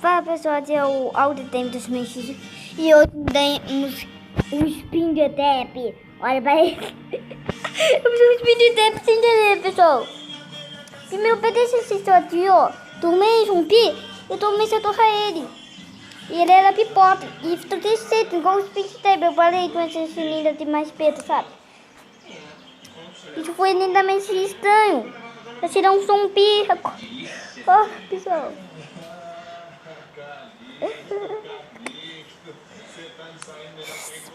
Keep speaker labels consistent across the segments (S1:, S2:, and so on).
S1: Fala pessoal, aqui é o Aldo Tempo dos Mexicos e hoje temos um spin de tap. Olha pra ele. Eu fiz um spin de tap sem querer, pessoal. Primeiro eu peguei esse sistema aqui, ó. Tomei zumbi e tomei se torrar ele. E ele era pipoca. E troquei seco, igual o spin de tap. Eu falei com esse cilindro de mais preto, sabe? Isso foi lindamente estranho. Eu tirei um zumbi. Ó, pessoal.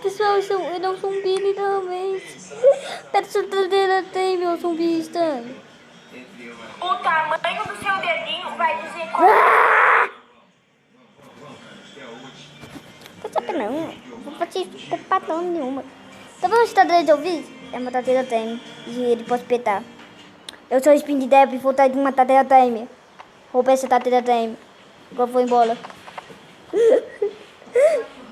S1: Pessoal, eu não sou um zumbi literalmente. Essa tradeira tem meu zumbi estranho.
S2: O tamanho do seu dedinho vai dizer como...
S1: Não sei não. Vou fazer patão nenhuma. Tá vendo esse tadeira de ouvido? É uma tadeira time. E ele pode petar. Eu sou spin de deb e vou estar de uma tadeira time. Roubei essa tadeira time. Agora vou embora.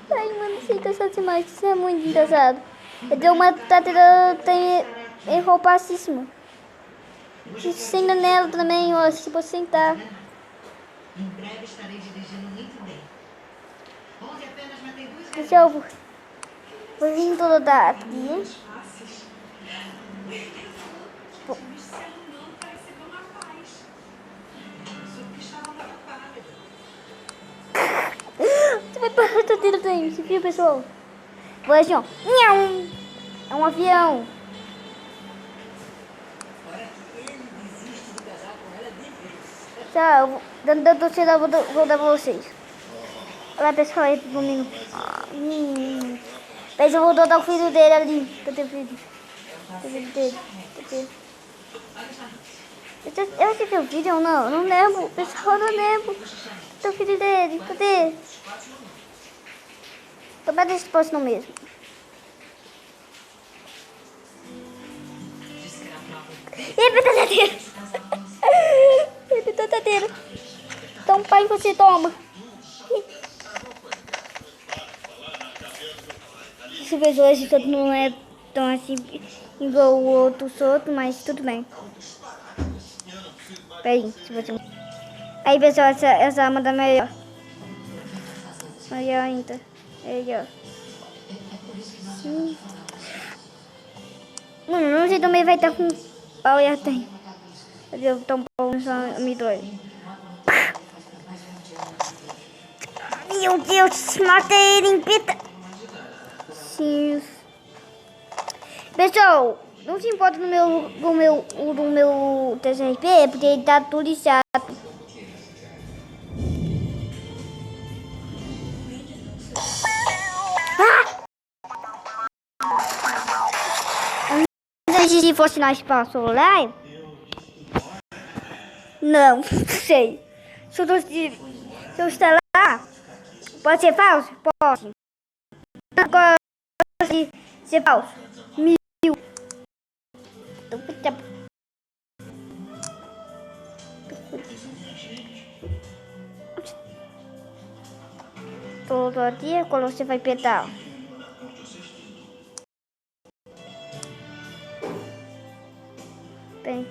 S1: Ai, mano, isso é engraçado demais. Isso é muito engraçado. Eu dei uma tadeira tem roupacíssima. Senta nela também, ó. Se você sentar.
S3: Em breve estarei dirigindo muito bem. Onde apenas matei duas
S1: Pessoal, vou vir toda daqui. Você vai parar a tadeira daí, você viu, pessoal? Vai assim, ó. Nham! É um avião. Tchau, dando torcida, vou dar pra vocês. Olha, pessoal, aí pro domingo. Mas eu vou dar o filho dele ali. Cadê o filho? Cadê o filho dele? Cadê? Eu acho que é o filho ou não? Eu não lembro. Pessoal, eu não lembro. Cadê o filho dele? Cadê? Tomara esse posto não mesmo. Ih, petadeira! Ih, petadeira! Então, pai, você toma. Esse beijo hoje todo não é tão assim igual o outro solto, mas tudo bem. Peraí, se você... Aí, pessoal, essa arma tá melhor. Melhor ainda. Melhor. Mano, não sei também vai estar com pau e até. Eu tô um pau nessa me dói. Meu Deus, matei ele em pita. Sim. Pessoal, não se importa do meu TCRP, porque ele tá tudo chato. Se fosse no espaço solar? Não, sei. Se eu estar lá, pode ser falso? Pode. Agora, pode ser falso. Mil. Todo dia, quando você vai pegar. Bem.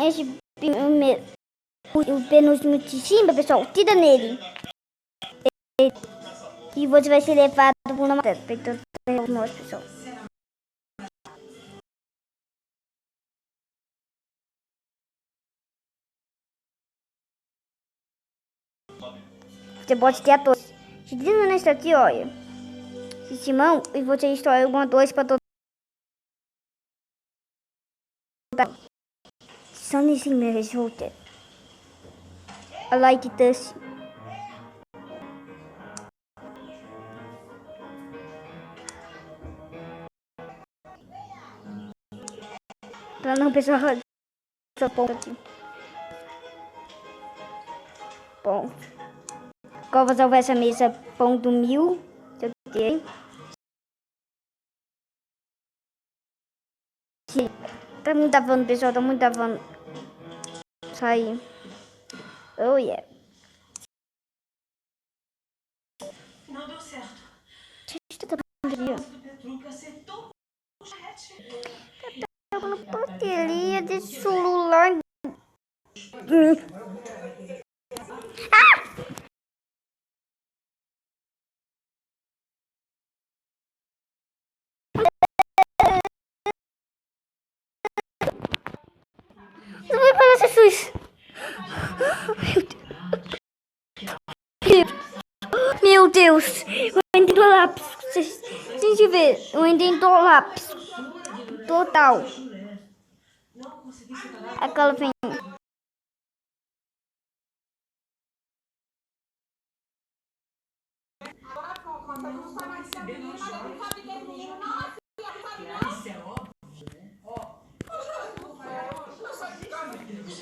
S1: Esse o penúltimo de cima, pessoal, tira nele. E você vai ser levado por uma matéria. Pessoal. Você pode ter a todos. Se diz nesse aqui, olha. Se Simão e você estoura alguma dois para todo. Só nesse mesmo roteiro. I like this. Pra não, pessoal. Só ponto aqui. Bom. Qual vou salvar essa mesa? Ponto 1000. Eu tenho. Tá muito avando, pessoal. Tá muito avando. Sair. Oh, yeah. bateria. Tava na bateria desse celular. Não vai parar, Jesus. Meu Deus. Eu entrei no lápis. Gente, ver. Eu entrei no lápis. Total. Aquela vem.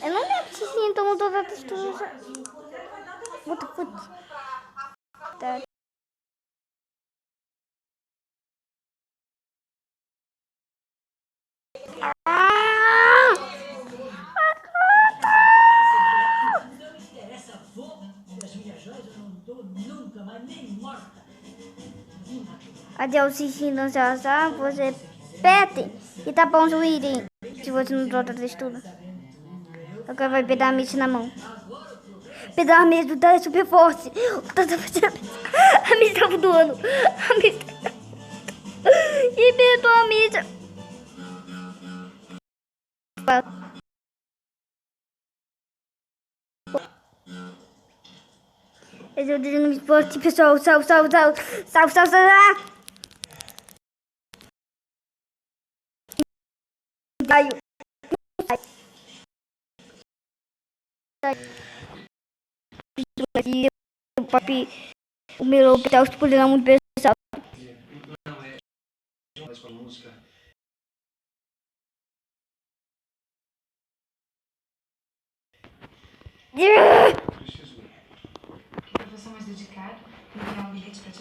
S1: Eu não lembro se sim, então eu tô vendo as tuas. What the fuck? Tá. Ah!
S3: Não interessa, vou. Das minhas joias eu não dou nunca, mas nem morta.
S1: Adeus, Xixi, não já você pede e tá bom o item. Se você não trota de tudo. Agora vai pegar a missa na mão. Pegar a missa do é super forte. A missa tá voando. A missa. E perdeu a missa. Esse é o desenho esporte, pessoal. Salve, salve, salve. Salve, salve, salve. Caiu. Aqui, o papi, o meu hospital explodindo muito pesado.
S4: Não, é com a música. Preciso.
S3: Professor mais dedicado, enviar um bilhete pra ti.